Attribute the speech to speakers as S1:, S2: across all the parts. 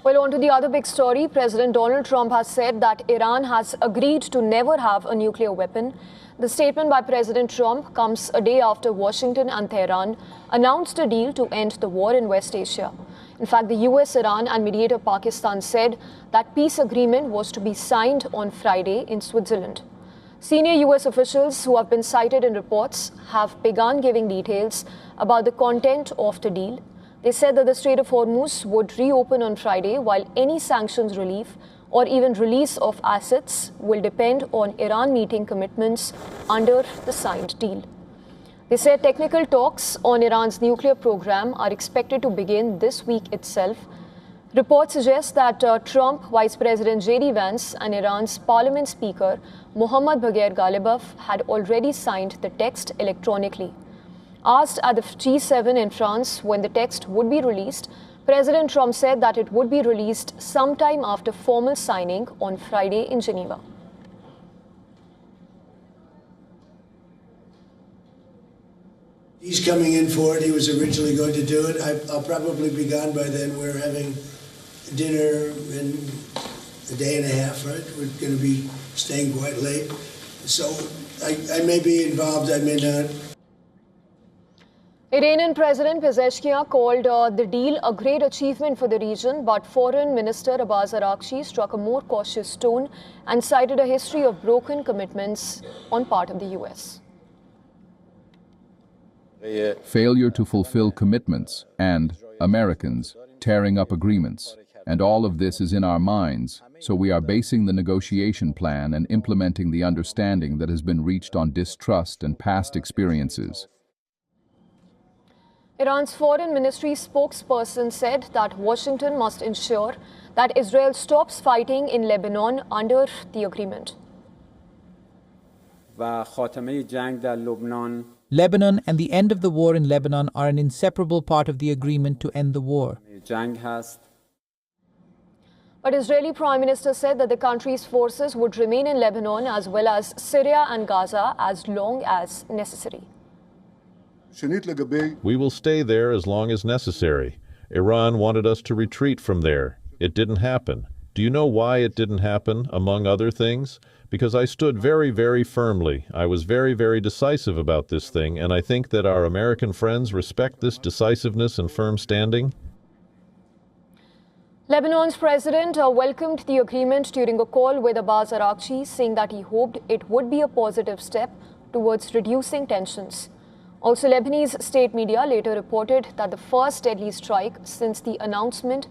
S1: Well, on to the other big story. President Donald Trump has said that Iran has agreed to never have a nuclear weapon. The statement by President Trump comes a day after Washington and Tehran announced a deal to end the war in West Asia. In fact, the US, Iran and mediator Pakistan said that peace agreement was to be signed on Friday in Switzerland. Senior US officials who have been cited in reports have begun giving details about the content of the deal. They said that the Strait of Hormuz would reopen on Friday, while any sanctions relief or even release of assets will depend on Iran meeting commitments under the signed deal. They said technical talks on Iran's nuclear program are expected to begin this week itself. Reports suggest that Trump, Vice President J.D. Vance and Iran's parliament speaker Mohammad Bagher Ghalibaf had already signed the text electronically. Asked at the G7 in France when the text would be released, President Trump said that it would be released sometime after formal signing on Friday in Geneva.
S2: He's coming in for it. He was originally going to do it. I'll probably be gone by then. We're having dinner in a day and a half, right? We're going to be staying quite late. So I may be involved, I may not.
S1: Iranian President Pezeshkian called the deal a great achievement for the region, but Foreign Minister Abbas Araghchi struck a more cautious tone and cited a history of broken commitments on part of the US.
S3: Failure to fulfill commitments and Americans tearing up agreements. And all of this is in our minds, so we are basing the negotiation plan and implementing the understanding that has been reached on distrust and past experiences.
S1: Iran's foreign ministry spokesperson said that Washington must ensure that Israel stops fighting in Lebanon under the agreement.
S4: Lebanon and the end of the war in Lebanon are an inseparable part of the agreement to end the war.
S1: But Israeli Prime Minister said that the country's forces would remain in Lebanon as well as Syria and Gaza as long as necessary.
S5: We will stay there as long as necessary. Iran wanted us to retreat from there. It didn't happen. Do you know why it didn't happen, among other things? Because I stood very, very firmly. I was very, very decisive about this thing, and I think that our American friends respect this decisiveness and firm standing.
S1: Lebanon's president welcomed the agreement during a call with Abbas Araghchi, saying that he hoped it would be a positive step towards reducing tensions. Also, Lebanese state media later reported that the first deadly strike since the announcement,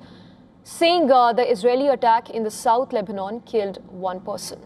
S1: saying the Israeli attack in the South Lebanon killed one person.